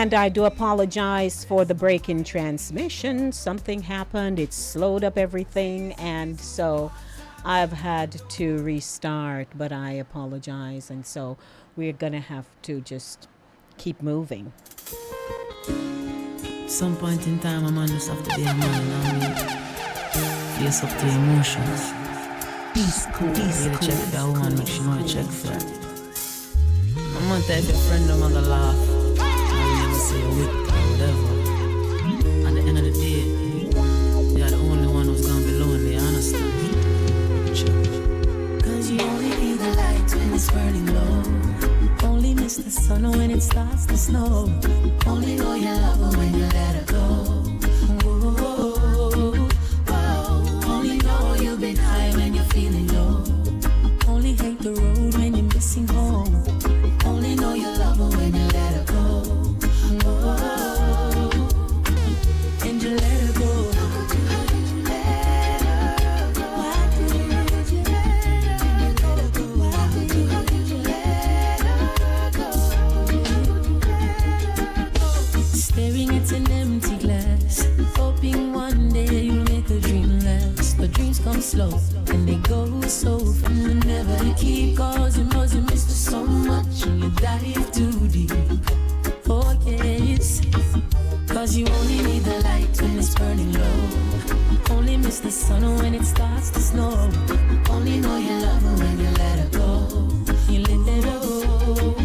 And I do apologize for the break in transmission. Something happened. It slowed up everything. And so I've had to restart, but I apologize. And so we're going to have to just keep moving. Some point in time, a man just have to be a man, and I mean, face up to emotions. Peace, cool. Really check for a woman, make sure you check for her. I'm gonna tell your friend or mother laugh, and never say a whip or whatever. At the end of the day, you're the only one who's gonna be lonely, understand? Cause you only need the light when it's burning low. Only miss the sun when it starts to snow. Only know you love her when you let her go. Only know you've been high when you're feeling low. Only hate the road when you're missing home. Only know you love her when you let her go. And you let her go. Staring at an empty glass, hoping one day you'll make a dream last. But dreams come slow and they go so fast, and never to keep. Cause you know you missed so much and you dive too deep. Oh yes, cause you only need the light when it's burning low. Only miss the sun when it starts to snow. Only know you love her when you let her go. You let her go.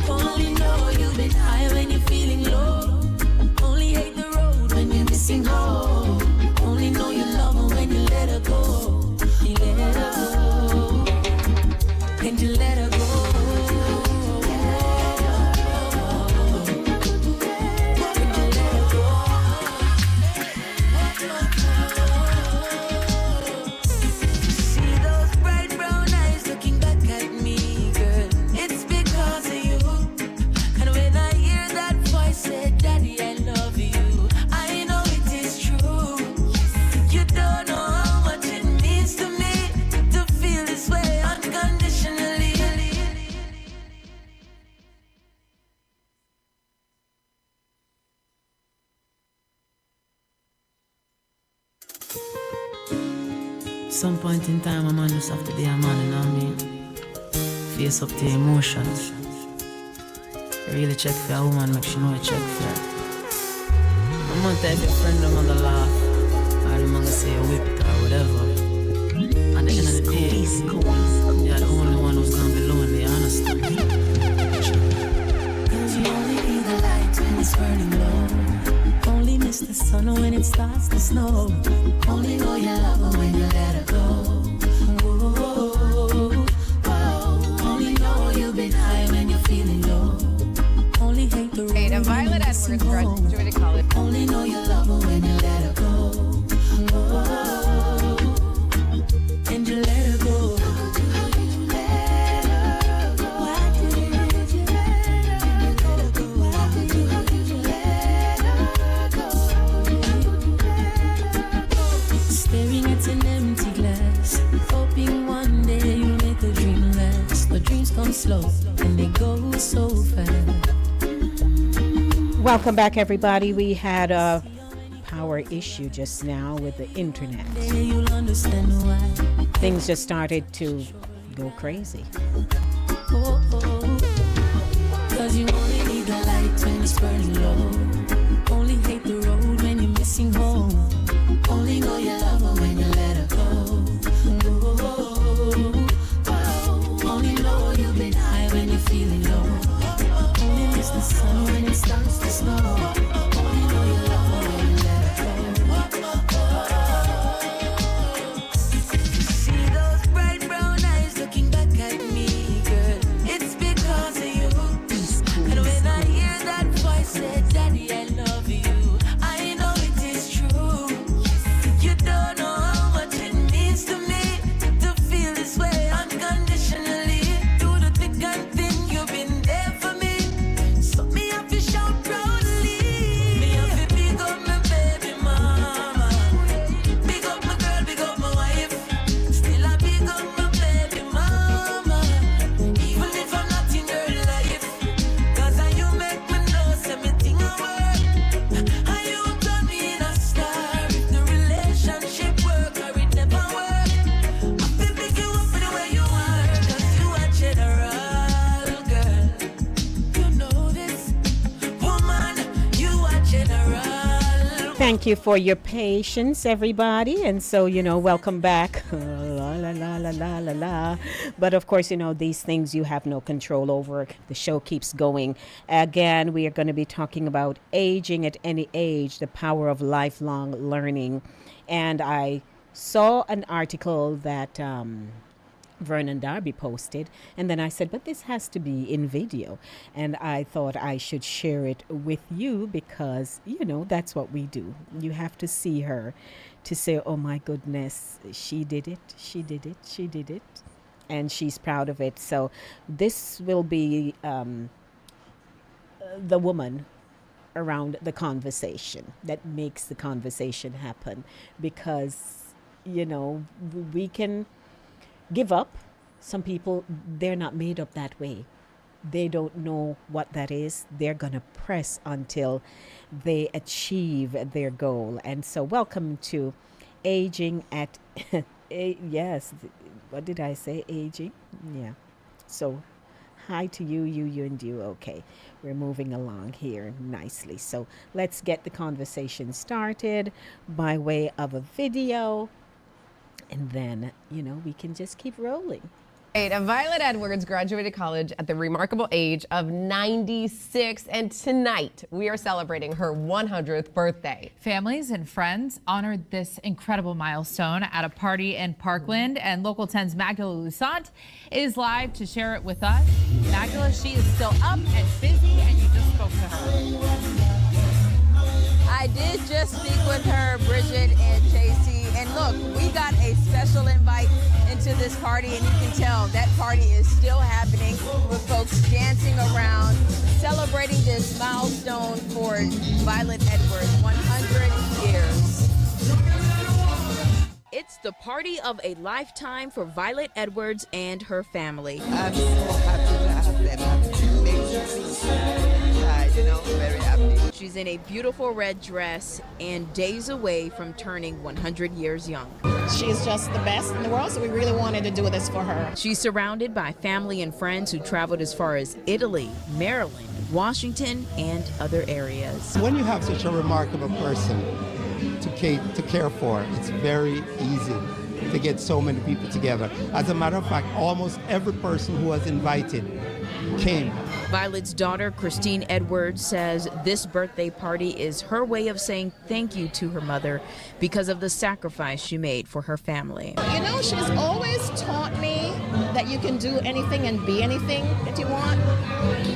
Only know you've been high when you're feeling low. Only hate the road when you're missing home. Only know you love her when you let her go. You let her go. And you let her go. See those bright brown eyes looking back at me, girl. It's because of you. And when I hear that voice say, Daddy, I love you, I know it is true. You don't know how much it means to me to feel this way unconditionally. Some point in time, a man just have to be a man, and I mean, face up to emotions. Really check for a woman, make sure you check for her. I'm gonna tell your friend or mother laugh, or I'm gonna say a whip or whatever. At the end of the day, you're the only one who's gonna be lonely, understand? Cause you only need the light when it's burning low. Only miss the sun when it starts to snow. Only know you love her when you let her go. Only know you've been high when you're feeling low. Only hate the road when you're missing home. Only know you love her when you let her go. And you let her go. Staring at an empty glass, hoping one day you'll make a dream last. But dreams come slow and they go so fast. Welcome back, everybody. We had a power issue just now with the internet. You'll understand why. Things just started to go crazy. Cause you only need the light when it's burning low. Only hate the road when you're missing home. Only know you love her when you let her go. Only know you've been high when you're feeling low. Only miss the sun when it starts to snow. Only know you love her when you let her go. See those bright brown eyes looking back at me, girl. It's because of you. And when I hear that voice say, Daddy, I Thank you for your patience, everybody. And so, welcome back. La, la, la, la, la, la, la. But of course, these things you have no control over. The show keeps going. Again, we are going to be talking about aging at any age, the power of lifelong learning. And I saw an article that Vernon Darby posted, and then I said, but this has to be in video, and I thought I should share it with you because that's what we do. You have to see her to say, oh my goodness, she did it, she did it, she did it, and she's proud of it. So this will be the woman around the conversation that makes the conversation happen, because we can give up. Some people, they're not made up that way. They don't know what that is. They're going to press until they achieve their goal. And so welcome to Aging at yes, what did I say? Aging? Yeah. So hi to you and you. Okay, we're moving along here nicely. So let's get the conversation started by way of a video. And then, we can just keep rolling. Violet Edwards graduated college at the remarkable age of 96, and tonight we are celebrating her 100th birthday. Families and friends honored this incredible milestone at a party in Parkland, and Local 10's Magdala Lusant is live to share it with us. Magdala, she is still up and busy, and you just spoke to her. I did just speak with her, Bridget and JC, and look, we got a special invite into this party, and you can tell that party is still happening with folks dancing around, celebrating this milestone for Violet Edwards, 100 years. It's the party of a lifetime for Violet Edwards and her family. I'm so happy to have them. It makes me feel very happy. She's in a beautiful red dress and days away from turning 100 years young. She's just the best in the world, so we really wanted to do this for her. She's surrounded by family and friends who traveled as far as Italy, Maryland, Washington, and other areas. When you have such a remarkable person to care for, it's very easy to get so many people together. As a matter of fact, almost every person who was invited came. Violet's daughter, Christine Edwards, says this birthday party is her way of saying thank you to her mother because of the sacrifice she made for her family. She's always taught me that you can do anything and be anything that you want,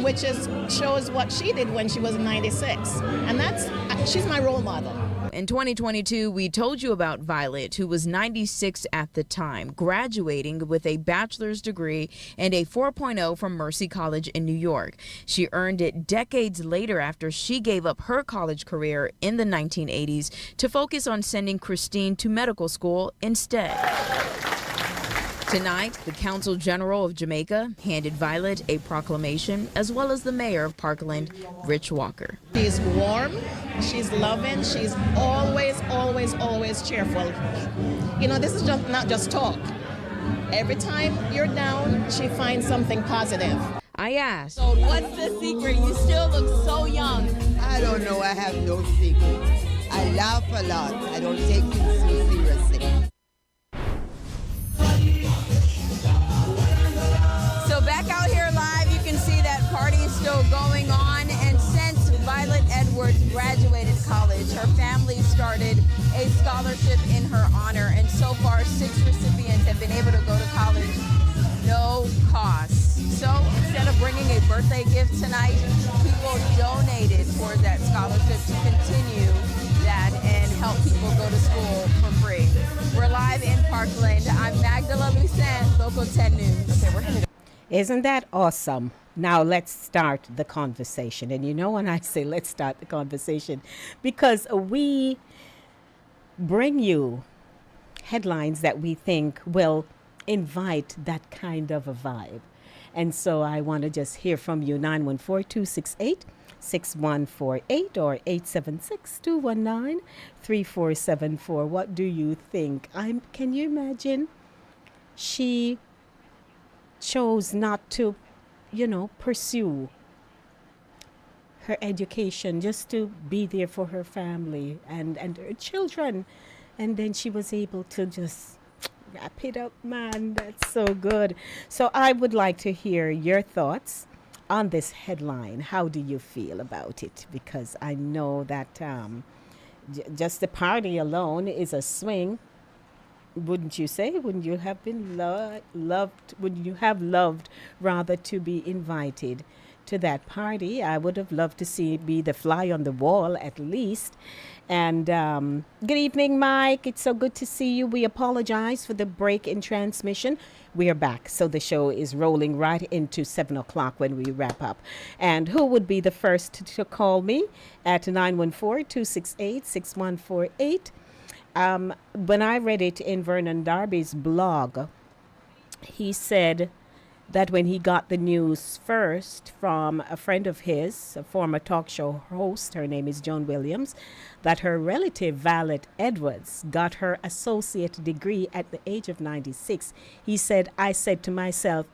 which shows what she did when she was 96. And she's my role model. In 2022, we told you about Violet, who was 96 at the time, graduating with a bachelor's degree and a 4.0 from Mercy College in New York. She earned it decades later after she gave up her college career in the 1980s to focus on sending Christine to medical school instead. Tonight, the Consul General of Jamaica handed Violet a proclamation, as well as the mayor of Parkland, Rich Walker. She's warm, she's loving, she's always, always, always cheerful. This is not just talk. Every time you're down, she finds something positive. I asked, so what's the secret? You still look so young. I don't know, I have no secret. I laugh a lot. I don't take things so seriously. So back out here live, you can see that party is still going on. And since Violet Edwards graduated college, her family started a scholarship in her honor. And so far, 6 recipients have been able to go to college, no cost. So instead of bringing a birthday gift tonight, people donated towards that scholarship to continue that and help people go to school for free. We're live in Parkland. I'm Magdala Lusant, Local 10 News. Okay, we're going to Isn't that awesome? Now let's start the conversation. And when I say let's start the conversation, because we bring you headlines that we think will invite that kind of a vibe. And so I want to just hear from you, 914-268-6148 or 876-219-3474. What do you think? Can you imagine? She chose not to, pursue her education, just to be there for her family and her children. And then she was able to just wrap it up, man. That's so good. So I would like to hear your thoughts on this headline. How do you feel about it? Because I know that just the party alone is a swing. Wouldn't you say? Wouldn't you have been loved? Would you have loved rather to be invited to that party? I would have loved to be the fly on the wall at least. And good evening, Mike. It's so good to see you. We apologize for the break in transmission. We are back. So the show is rolling right into 7 o'clock when we wrap up. And who would be the first to call me at 914-268-6148? When I read it in Vernon Darby's blog, he said that when he got the news first from a friend of his, a former talk show host, her name is Joan Williams, that her relative Violet Edwards got her associate degree at the age of 96. He said, I said to myself,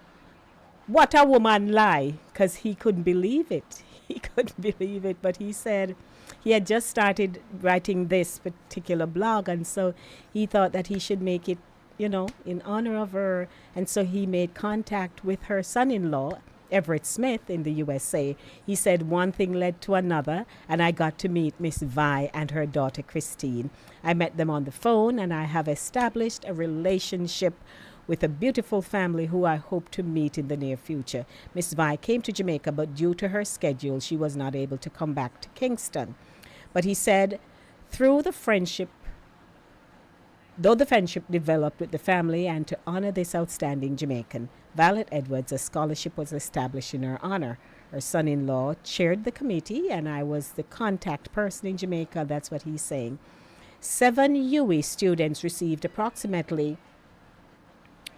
what a woman lie, because he couldn't believe it. He couldn't believe it, but he said he had just started writing this particular blog, and so he thought that he should make it, in honor of her. And so he made contact with her son-in-law, Everett Smith, in the USA. He said one thing led to another, and I got to meet Miss Vi and her daughter Christine. I met them on the phone, and I have established a relationship with a beautiful family who I hope to meet in the near future. Miss Vi came to Jamaica, but due to her schedule, she was not able to come back to Kingston. But he said, though the friendship developed with the family, and to honor this outstanding Jamaican, Violet Edwards, a scholarship was established in her honor. Her son-in-law chaired the committee, and I was the contact person in Jamaica. That's what he's saying. 7 UWI students received approximately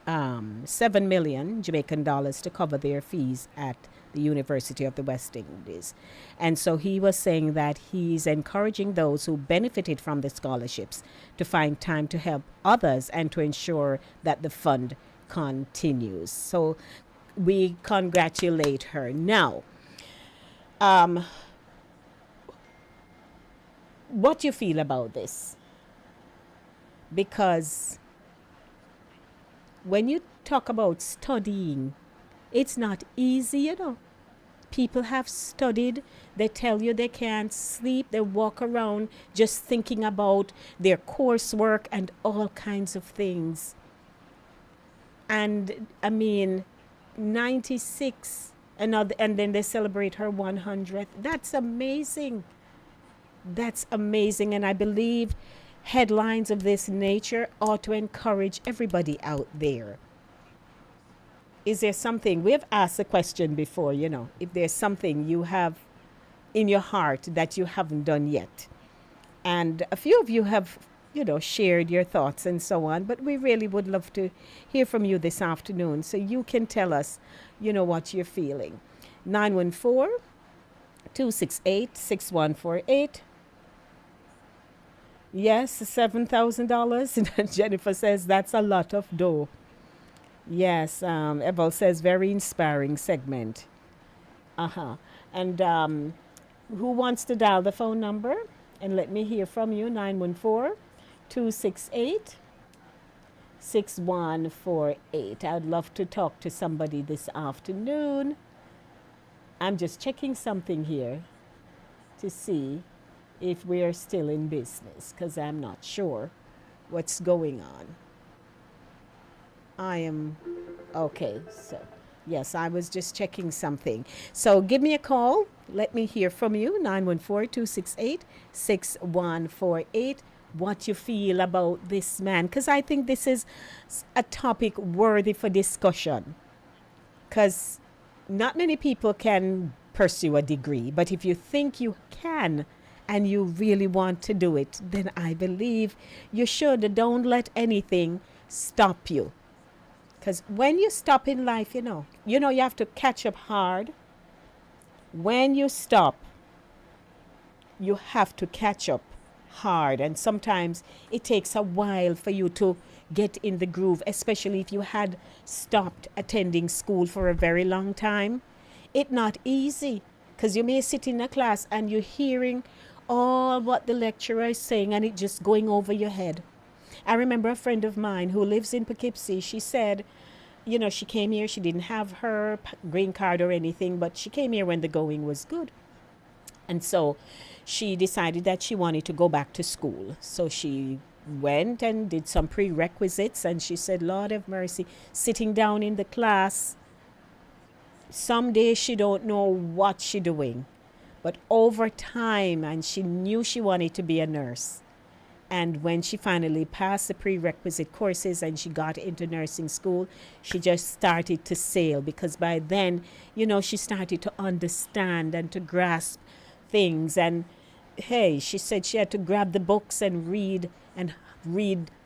7 million Jamaican dollars to cover their fees at the University of the West Indies. And so he was saying that he's encouraging those who benefited from the scholarships to find time to help others and to ensure that the fund continues. So we congratulate her. Now, what do you feel about this? Because when you talk about studying, it's not easy, People have studied, they tell you they can't sleep, they walk around just thinking about their coursework and all kinds of things. And 96, and then they celebrate her 100th. That's amazing. That's amazing. And I believe headlines of this nature ought to encourage everybody out there. Is there something, we have asked the question before, if there's something you have in your heart that you haven't done yet. And a few of you have, shared your thoughts and so on, but we really would love to hear from you this afternoon so you can tell us, what you're feeling. 914-268-6148. Yes, $7,000. And Jennifer says that's a lot of dough. Yes, Eval says very inspiring segment. And who wants to dial the phone number? And let me hear from you, 914-268-6148. I'd love to talk to somebody this afternoon. I'm just checking something here to see if we are still in business, because I'm not sure what's going on. I am okay. So, yes, I was just checking something. So give me a call. Let me hear from you. 914-268-6148. What you feel about this man. Because I think this is a topic worthy for discussion. Because not many people can pursue a degree. But if you think you can and you really want to do it, then I believe you should. Don't let anything stop you. Because when you stop in life, you have to catch up hard. When you stop, you have to catch up hard. And sometimes it takes a while for you to get in the groove, especially if you had stopped attending school for a very long time. It's not easy. Because you may sit in a class and you're hearing all what the lecturer is saying and it just going over your head. I remember a friend of mine who lives in Poughkeepsie. She said, you know, she came here, she didn't have her green card or anything, but she came here when the going was good. And so she decided that she wanted to go back to school. So she went and did some prerequisites, and she said, Lord have mercy, sitting down in the class, some days she don't know what she doing. But over time, and she knew she wanted to be a nurse. And when she finally passed the prerequisite courses and she got into nursing school, she just started to sail, because by then, you know, she started to understand and to grasp things. And hey, she said she had to grab the books and read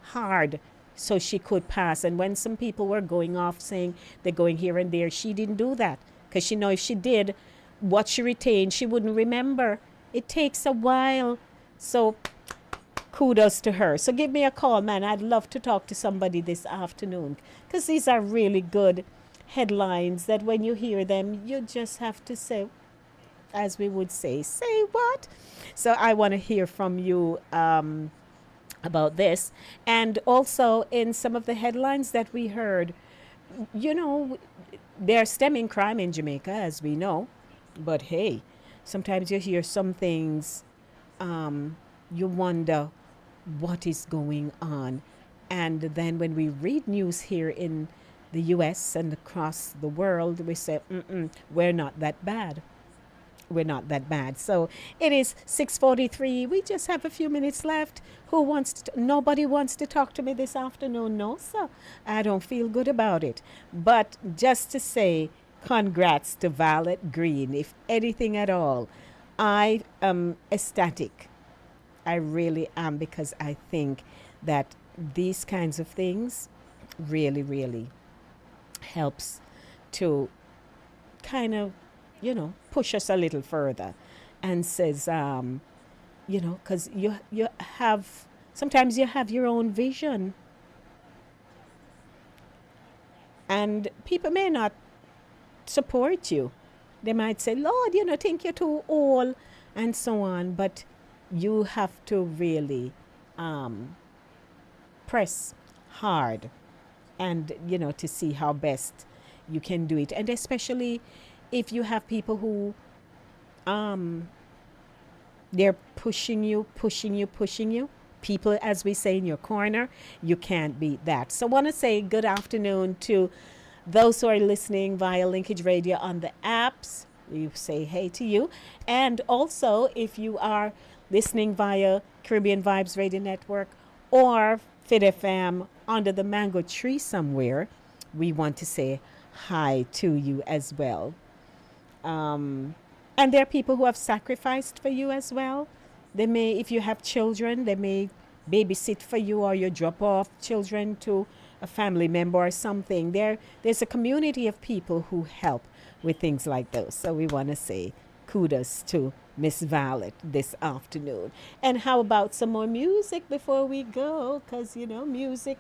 hard so she could pass. And when some people were going off saying they're going here and there, she didn't do that, because she know if she did, what she retained, she wouldn't remember. It takes a while. So kudos to her. So give me a call, man. I'd love to talk to somebody this afternoon, because these are really good headlines that when you hear them, you just have to say, as we would say what? So I want to hear from you about this. And also in some of the headlines that we heard, you know, they're stemming crime in Jamaica, as we know. But hey, sometimes you hear some things, you wonder what is going on. And then when we read news here in the US and across the world, we say, we're not that bad. We're not that bad. So it is 6:43. We just have a few minutes left. Who wants to? Nobody wants to talk to me this afternoon. No, sir. I don't feel good about it. But just to say, congrats to Violet Green, if anything at all. I am ecstatic. I really am, because I think that these kinds of things really, really helps to kind of, you know, push us a little further, and says, you know, because you have, sometimes you have your own vision, and people may not support you. They might say, Lord, you know, think you're too old, and so on. But you have to really press hard, and, you know, to see how best you can do it. And especially if you have people who they're pushing you, people, as we say, in your corner, you can't beat that. So I want to say good afternoon to those who are listening via Linkage Radio on the apps. We say hey to you. And also, if you are listening via Caribbean Vibes Radio Network or Fit FM under the mango tree somewhere, we want to say hi to you as well. And there are people who have sacrificed for you as well. They may, if you have children, they may babysit for you, or you drop off children to a family member or something. There's a community of people who help with things like those. So we want to say kudos to Miss Violet this afternoon. And how about some more music before we go? Because, you know, music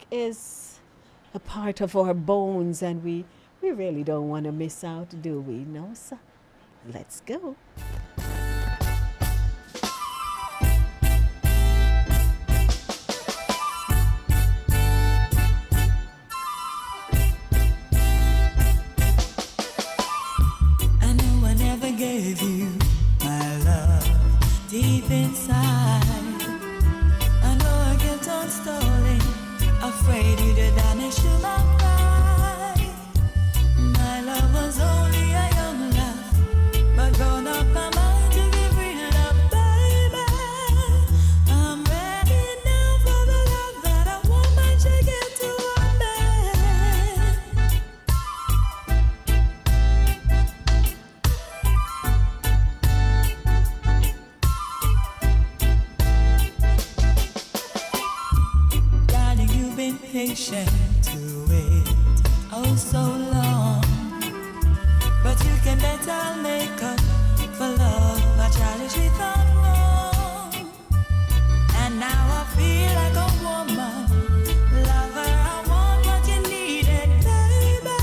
is a part of our bones, and we really don't want to miss out, do we? No, sir. Let's go. I know I never gave you my love deep inside. I know I kept on stalling, afraid you'd vanish to my pride. My love was only a young love, but grown up my mind to give real love, baby. I'm ready now for the love that I want my to give to a man. Darling, you've been patient to wait oh so long, but you can bet I'll make up for love I childishly thought wrong. And now I feel like a woman, lover, I want what you needed, baby.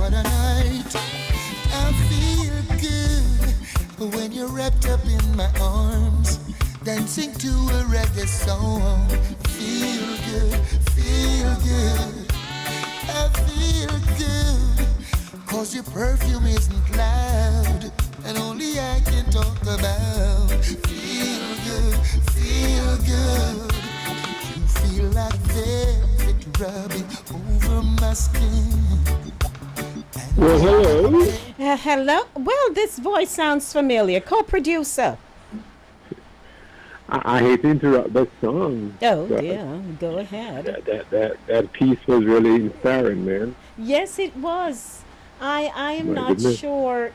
other night. I feel good when you're wrapped up in my arms, dancing to a reggae song. Feel good, feel good. I feel good, cause your perfume isn't loud, and only I can talk about. Feel good, feel good. You feel like velvet rubbing over my skin. Well, hello. Hello. Well, this voice sounds familiar. Co-producer. I hate to interrupt that song. Oh, but yeah. Go ahead. That piece was really inspiring, man. Yes, it was. I am My not goodness. sure,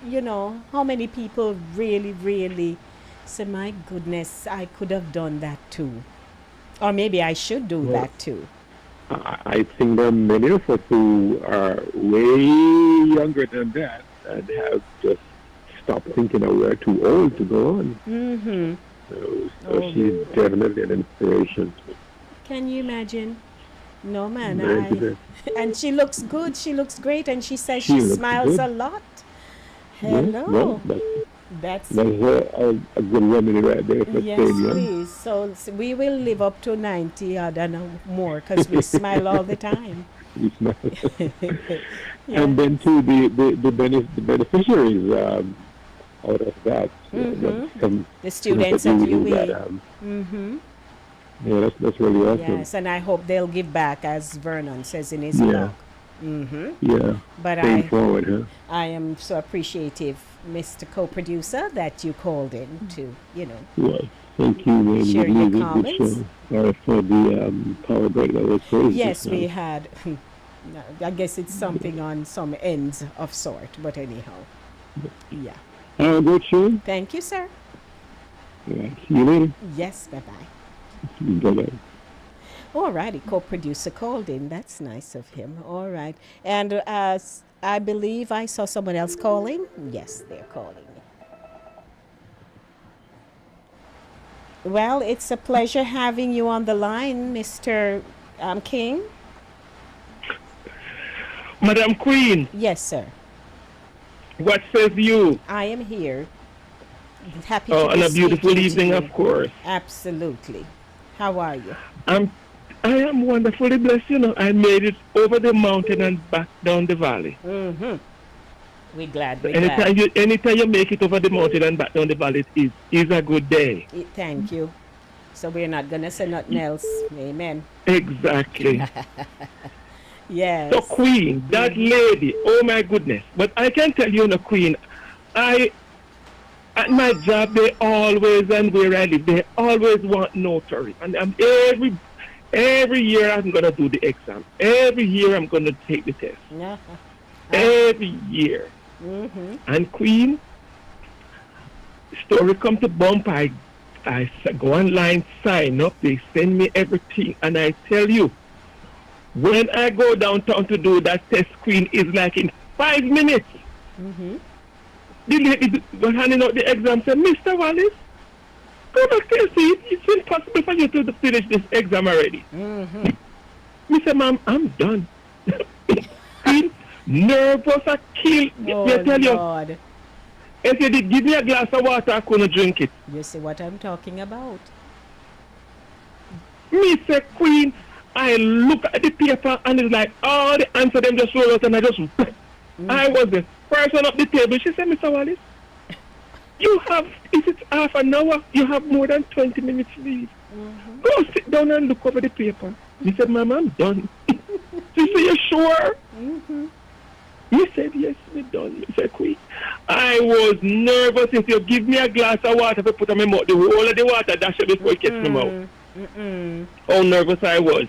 how many people really say, my goodness, I could have done that too. Or maybe I should do Well, that too. I think there are many of us who are way younger than that and have just stopped thinking that we're too old to go on. Mm-hmm. So she's definitely an inspiration. Can you imagine? No, man. Very good. And she looks good. She looks great. And she says She she looks smiles good. a lot. Yeah, Hello. well, That's that's a good remedy right there for yes, staying young. please. So we will live up to 90, I don't know, more, because we smile all the time. You smile. And then too, the beneficiaries out of that. The students at UWE. Mm-hmm. Yeah, that's really awesome. Yes, and I hope they'll give back, as Vernon says in his Yeah. blog. Mm-hmm. Yeah. But Paying forward, huh? I am so appreciative, Mr. Co-producer, that you called in to, Well, thank you, man. Share Good your music, comments. good show. Sorry for the power break that was crazy. Yes, we had. I guess it's something on some ends of sort, but anyhow. Yeah. Good show. Thank you, sir. All right. See you later. Yes, bye-bye. Bye-bye. All righty, co-producer called in. That's nice of him. All right. And I believe I saw someone else calling. Yes, they're calling me. Well, it's a pleasure having you on the line, Mr. King. Madam Queen, Yes, sir. what says you? I am here. Happy Oh, to and be a beautiful speaking to evening, you. of course. Absolutely. How are you? I am wonderfully blessed. I made it over the mountain and back down the valley. Mm-hmm. We're glad. We're Anytime glad. anytime you make it over the mountain and back down the valley, is a good day. Thank you. So we're not going to say nothing else. Amen. Exactly. Yes. So, Queen, that lady, oh my goodness. But I can tell you, Queen, at my job, they always, and where I live, they always want notary. And every year I'm going to do the exam. Every year I'm going to take the test. Yeah. Every year. Mm-hmm. And Queen, story come to bump, I go online, sign up, they send me everything. And I tell you, when I go downtown to do that test, Queen, is like in 5 minutes. Mm-hmm. The lady was handing out the exam, said, Mr. Wallace, go back there, see, it's impossible for you to finish this exam already. Mm-hmm. Me say, ma'am, I'm done. Queen, nervous, I kill. Oh, I tell you, Lord. if you did give me a glass of water, I couldn't drink it. You see what I'm talking about? Me say, Queen, I look at the paper and it's like all the answer them just roll out and I just I was the first one up the table. She said, Mr. Wallace, you have, is it half an hour? You have more than 20 minutes leave. Mm-hmm. Go sit down and look over the paper. He said, Mama, I'm done. She said, you sure? Mm-hmm. He said, yes, we're done. He said, Queen. I was nervous. If you give me a glass of water to put on my mouth, the whole of the water dash it before it gets my mouth. Mm-mm. How nervous I was.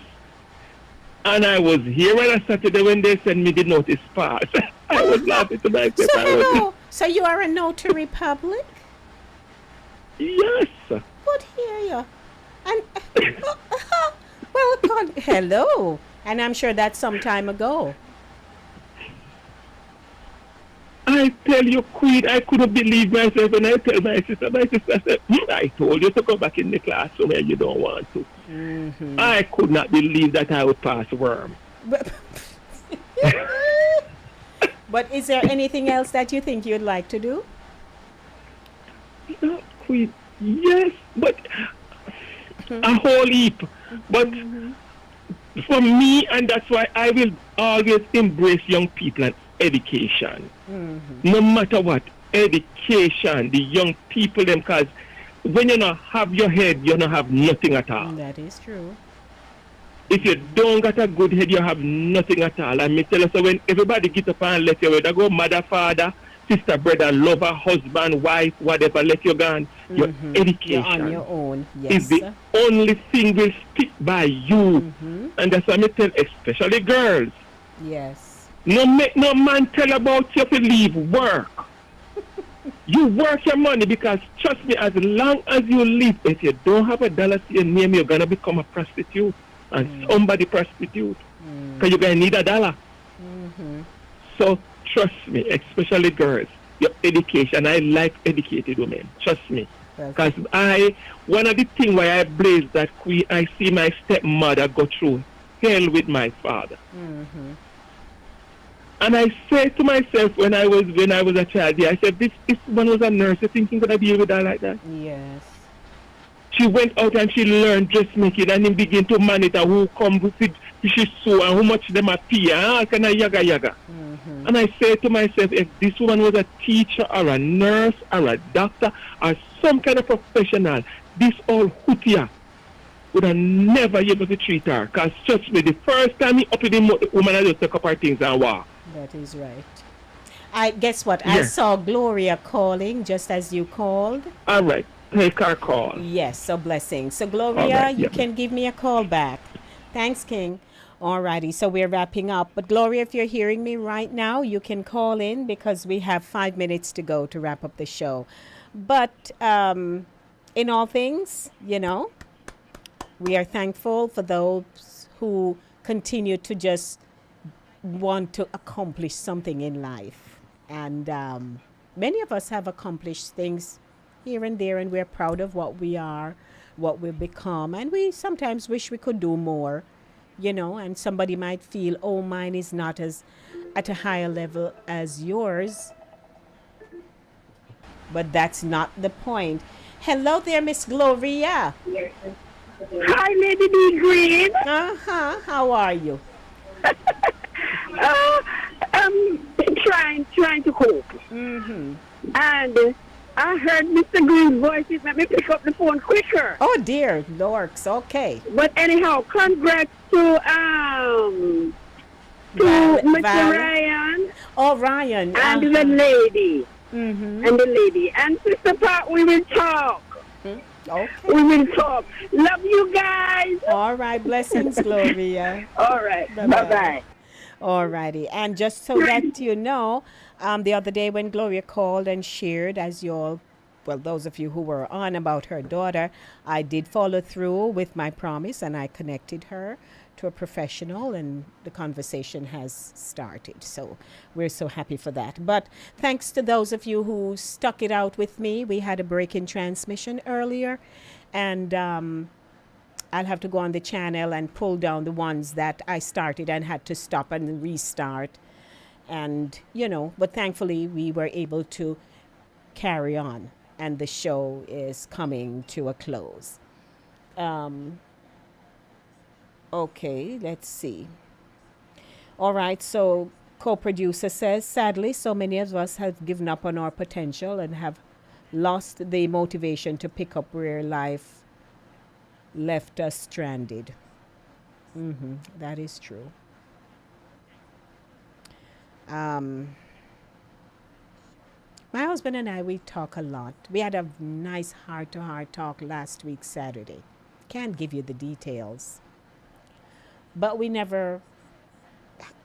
And I was here on a Saturday when they sent me the notice pass. I was laughing to myself. So, hello. So you are a notary public? Yes. Good hear you. And well, hello. And I'm sure that's some time ago. I tell you, Queen, I couldn't believe myself when I tell my sister said, I told you to go back in the classroom and you don't want to. Mm-hmm. I could not believe that I would pass worm. But But is there anything else that you think you'd like to do? No, Queen. Yes, but a whole heap. But for me, and that's why I will always embrace young people and education. No matter what, education, the young people, them, because when you don't have your head, you don't have nothing at all. That is true. If you don't got a good head, you have nothing at all. And me tell you, so when everybody get up and let you, whether go mother, father, sister, brother, lover, husband, wife, whatever, let you go, your education You're on your own. Yes, is the only thing will stick by you. And that's why I tell, especially girls. Yes. No make no man tell about you to leave work. You work your money, because trust me, as long as you live, if you don't have a dollar to your name, you're gonna become a prostitute, and somebody prostitute, because you're gonna need a dollar. So trust me, especially girls, your education. I like educated women. Trust me, because one of the things why I blaze that Queen, I see my stepmother go through hell with my father. And I said to myself when I was a child, I said, this one was a nurse. You think you're gonna deal with her like that? Yes. She went out and she learned dressmaking, and then begin to monitor who come with it, she sew, and how much them a pay, and all kind of yaga. And I said to myself, if this woman was a teacher or a nurse or a doctor or some kind of professional, this old hootia would have never able to treat her. Because trust me, the first time he up with the woman, I just took up her things and walk. That is right. I guess what? I saw Gloria calling just as you called. All right. Take our call. Yes, so blessing. So Gloria, you can give me a call back. Thanks, King. Alrighty, so we're wrapping up. But Gloria, if you're hearing me right now, you can call in because we have 5 minutes to go to wrap up the show. But in all things, you know, we are thankful for those who continue to just want to accomplish something in life. And many of us have accomplished things here and there, and we're proud of what we are, what we've become. And we sometimes wish we could do more, you know, and somebody might feel, oh, mine is not as at a higher level as yours. But that's not the point. Hello there, Miss Gloria. Hi, Lady B. Green. How are you? Trying to cope. And I heard Mr. Green's voice. It made me pick up the phone quicker. Oh dear, Lorks. Okay. But anyhow, congrats to Mr. Ryan. Oh, Ryan. And the lady. And the lady. And Sister Pat, we will talk. Okay. We will talk. Love you guys. All right. Blessings, Gloria. All right. Bye-bye. All righty. And just so that you know, the other day when Gloria called and shared, as you all, well, those of you who were on about her daughter, I did follow through with my promise and I connected her to a professional and the conversation has started. So we're so happy for that. But thanks to those of you who stuck it out with me. We had a break in transmission earlier, and I'll have to go on the channel and pull down the ones that I started and had to stop and restart. And, you know, but thankfully we were able to carry on and the show is coming to a close. Okay, let's see. All right, so co-producer says, sadly, so many of us have given up on our potential and have lost the motivation to pick up where life left us stranded. That is true. My husband and I, we talk a lot. We had a nice heart-to-heart talk last week, Saturday. Can't give you the details. But we never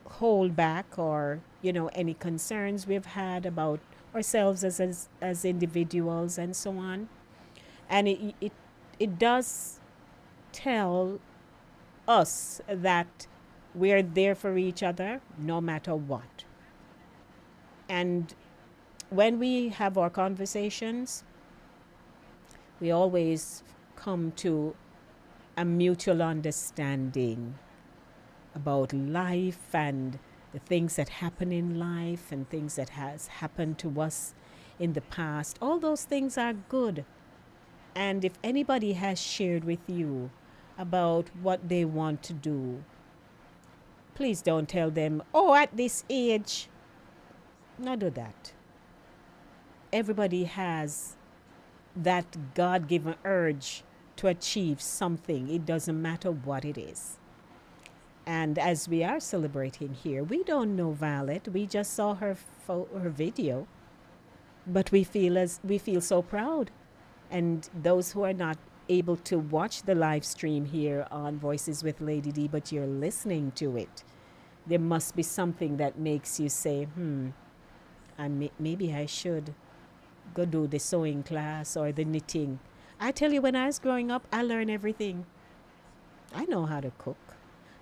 hold back or, you know, any concerns we've had about ourselves as individuals and so on. And it does tell us that we're there for each other no matter what. And when we have our conversations, we always come to a mutual understanding about life and the things that happen in life and things that has happened to us in the past. All those things are good. And if anybody has shared with you about what they want to do, please don't tell them, oh, at this age. Not do that. Everybody has that God-given urge to achieve something. It doesn't matter what it is. And as we are celebrating here, we don't know Violet. We just saw her video, but we feel so proud. And those who are not able to watch the live stream here on Voices with Lady D, but you're listening to it, there must be something that makes you say, maybe I should go do the sewing class or the knitting. I tell you, when I was growing up, I learned everything. I know how to cook.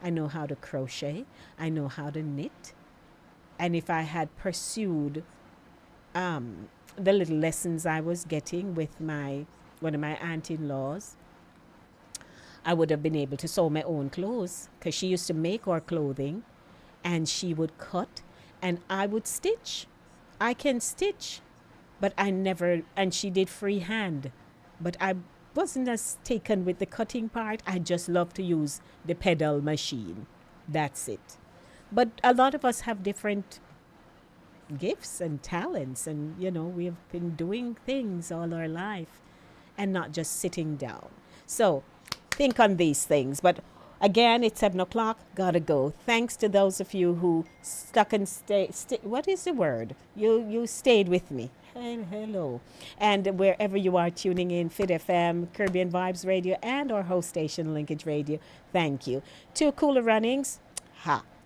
I know how to crochet. I know how to knit. And if I had pursued the little lessons I was getting with one of my aunt-in-laws, I would have been able to sew my own clothes, because she used to make our clothing and she would cut and I would stitch. I can stitch, but I never, and she did freehand, but I wasn't as taken with the cutting part. I just love to use the pedal machine. That's it. But a lot of us have different gifts and talents, and we have been doing things all our life and not just sitting down. So think on these things. But again, it's 7 o'clock. Gotta go. Thanks to those of you who stuck and what is the word? You stayed with me. Hello. And wherever you are tuning in, Fit FM, Caribbean Vibes Radio, and our host station, Linkage Radio, thank you. To Cooler Runnings,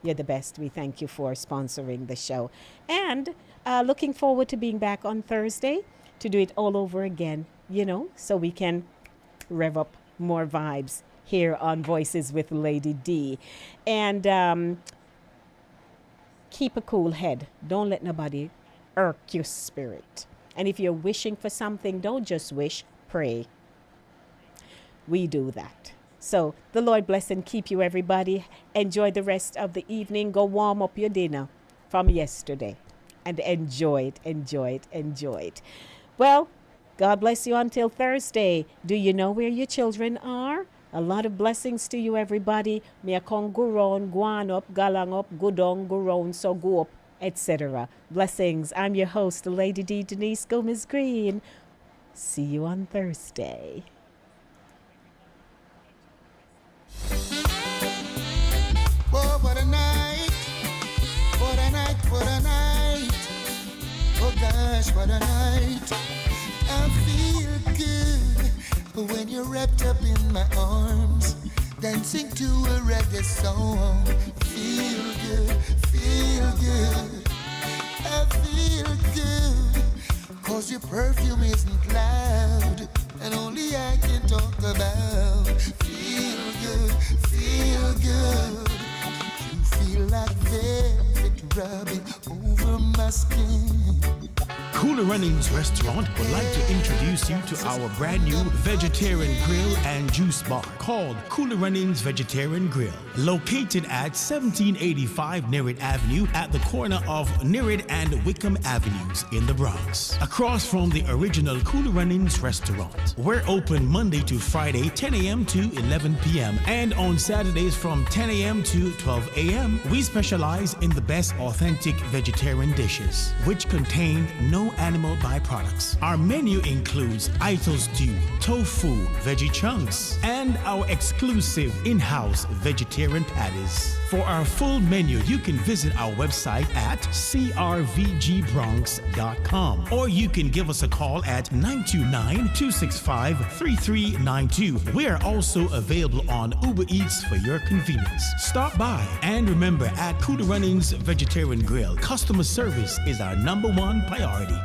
you're the best. We thank you for sponsoring the show. And looking forward to being back on Thursday to do it all over again, so we can rev up more vibes here on Voices with Lady D. And keep a cool head. Don't let nobody irk your spirit. And if you're wishing for something, don't just wish, pray. We do that. So the Lord bless and keep you, everybody. Enjoy the rest of the evening. Go warm up your dinner from yesterday and enjoy it, enjoy it, enjoy it. Well, God bless you until Thursday. Do you know where your children are? A lot of blessings to you, everybody. May kon go round, go on up, galang up, go down, go round, so go up, etc. Blessings. I'm your host, Lady D. Denise Gomez Green. See you on Thursday. Oh, what a night. What a night, what a night. Oh gosh, what a night. I feel good when you're wrapped up in my arms, dancing to a reggae song. Feel good, feel good. I feel good, cause your perfume isn't loud, and only I can talk about. Feel good, feel good. You feel like velvet rubbing over my skin. Cooler Runnings Restaurant would like to introduce you to our brand new vegetarian grill and juice bar called Cooler Runnings Vegetarian Grill, located at 1785 Nerid Avenue at the corner of Nerid and Wickham Avenues in the Bronx, across from the original Cooler Runnings Restaurant. We're open Monday to Friday, 10 a.m. to 11 p.m. and on Saturdays from 10 a.m. to 12 a.m. We specialize in the best authentic vegetarian dishes, which contain no animal byproducts. Our menu includes Ito stew, tofu, veggie chunks, and our exclusive in-house vegetarian patties. For our full menu, you can visit our website at crvgbronx.com, or you can give us a call at 929-265-3392. We are also available on Uber Eats for your convenience. Stop by, and remember, at Cooler Runnings Vegetarian Grill, customer service is our #1 priority.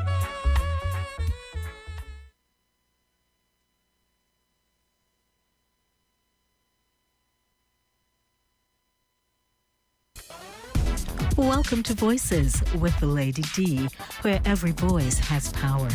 Welcome to Voices with the Lady D, where every voice has power.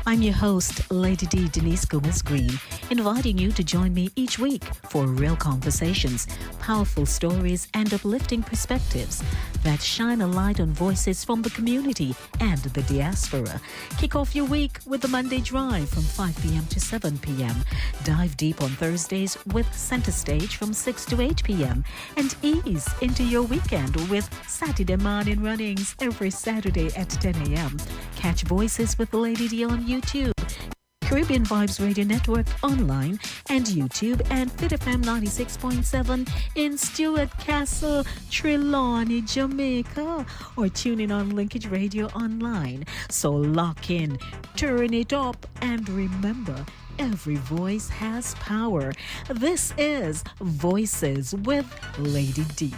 I'm your host, Lady D Denise Gomez Green, inviting you to join me each week for real conversations, powerful stories, and uplifting perspectives that shine a light on voices from the community and the diaspora. Kick off your week with the Monday Drive from 5 p.m. to 7 p.m. Dive deep on Thursdays with Center Stage from 6 to 8 p.m. And ease into your weekend with Saturday Morning Runnings every Saturday at 10 a.m. Catch Voices with Lady D on YouTube, Caribbean Vibes Radio Network online and YouTube, and Fit FM 96.7 in Stuart Castle, Trelawney, Jamaica, or tune in on Linkage Radio online. So lock in, turn it up, and remember, every voice has power. This is Voices with Lady D.